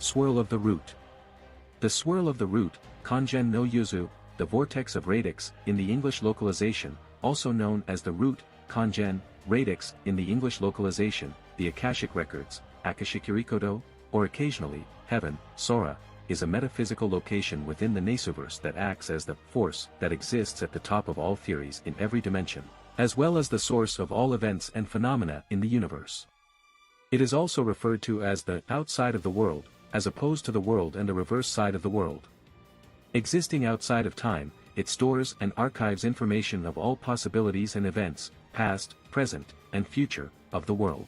Swirl of the root. The swirl of the root, Kangen no Yuzu, the vortex of radix, in the English localization, also known as the root, Kangen, radix, in the English localization, the Akashic records, Akashikirikodo, or occasionally, heaven, Sora, is a metaphysical location within the Nasuverse that acts as the force that exists at the top of all theories in every dimension, as well as the source of all events and phenomena in the universe. It is also referred to as the outside of the world, as opposed to the world and the reverse side of the world. Existing outside of time, it stores and archives information of all possibilities and events, past, present, and future, of the world.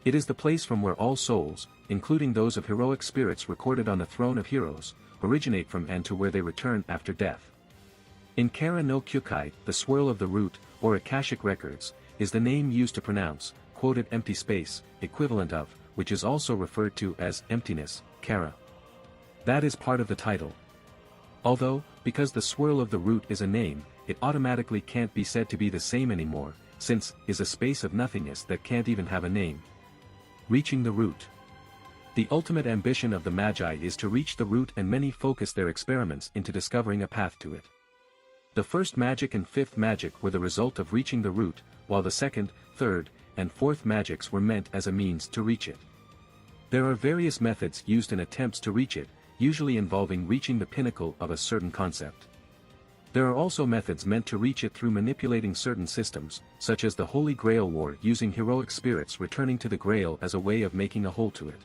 It is the place from where all souls, including those of heroic spirits recorded on the throne of heroes, originate from and to where they return after death. In Kara no Kyukai, the swirl of the root, or Akashic records, is the name used to pronounce, quoted empty space, equivalent of, which is also referred to as emptiness, Kara. That is part of the title. Although, because the swirl of the root is a name, it automatically can't be said to be the same anymore, since is a space of nothingness that can't even have a name. Reaching the root. The ultimate ambition of the Magi is to reach the root, and many focus their experiments into discovering a path to it. The first magic and fifth magic were the result of reaching the root, while the second, third, and fourth magics were meant as a means to reach it. There are various methods used in attempts to reach it, usually involving reaching the pinnacle of a certain concept. There are also methods meant to reach it through manipulating certain systems, such as the Holy Grail War, using heroic spirits returning to the Grail as a way of making a hole to it.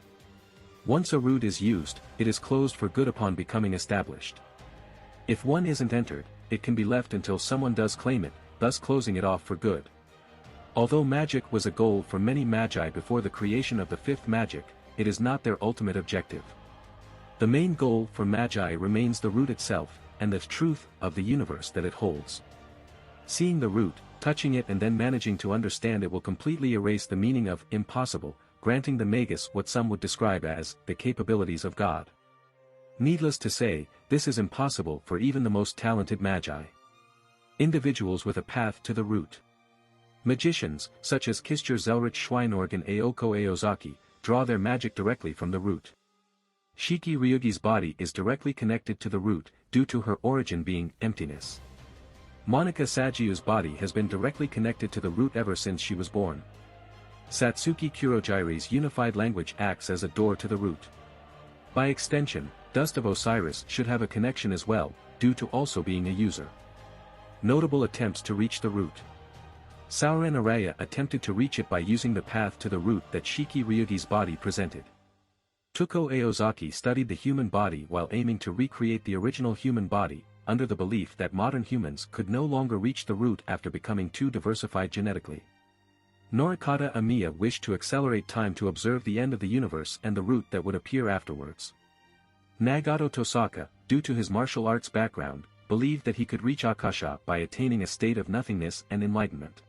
Once a root is used, it is closed for good upon becoming established. If one isn't entered, it can be left until someone does claim it, thus closing it off for good. Although magic was a goal for many Magi before the creation of the fifth magic, it is not their ultimate objective. The main goal for Magi remains the root itself, and the truth of the universe that it holds. Seeing the root, touching it, and then managing to understand it will completely erase the meaning of impossible, granting the Magus what some would describe as the capabilities of God. Needless to say, this is impossible for even the most talented Magi. Individuals with a path to the root. Magicians, such as Kistjer Zelrich Schweinorg and Aoko Aozaki, draw their magic directly from the root. Shiki Ryugi's body is directly connected to the root, due to her origin being emptiness. Monica Sajiu's body has been directly connected to the root ever since she was born. Satsuki Kurojiri's unified language acts as a door to the root. By extension, Dust of Osiris should have a connection as well, due to also being a user. Notable attempts to reach the root. Sauren Araya attempted to reach it by using the path to the root that Shiki Ryugi's body presented. Tuko Aozaki studied the human body while aiming to recreate the original human body, under the belief that modern humans could no longer reach the root after becoming too diversified genetically. Norikata Amiya wished to accelerate time to observe the end of the universe and the root that would appear afterwards. Nagato Tosaka, due to his martial arts background, believed that he could reach Akasha by attaining a state of nothingness and enlightenment.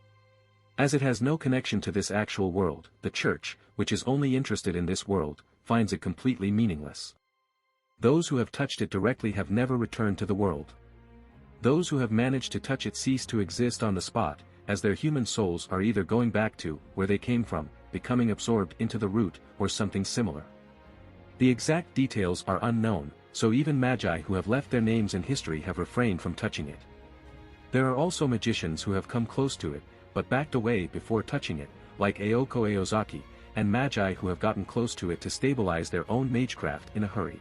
As it has no connection to this actual world, the Church, which is only interested in this world, finds it completely meaningless. Those who have touched it directly have never returned to the world. Those who have managed to touch it cease to exist on the spot, as their human souls are either going back to where they came from, becoming absorbed into the root, or something similar. The exact details are unknown, so even Magi who have left their names in history have refrained from touching it. There are also magicians who have come close to it, but backed away before touching it, like Aoko Aozaki, and Magi who have gotten close to it to stabilize their own magecraft in a hurry.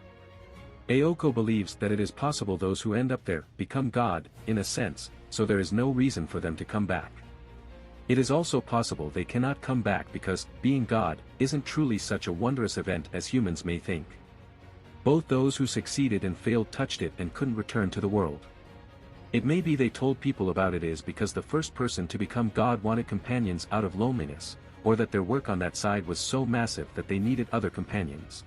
Aoko believes that it is possible those who end up there become God, in a sense, so there is no reason for them to come back. It is also possible they cannot come back because, being God, isn't truly such a wondrous event as humans may think. Both those who succeeded and failed touched it and couldn't return to the world. It may be they told people about it is because the first person to become God wanted companions out of loneliness, or that their work on that side was so massive that they needed other companions.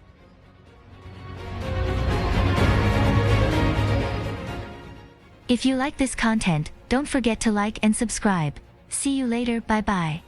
If you like this content, don't forget to like and subscribe. See you later, bye bye.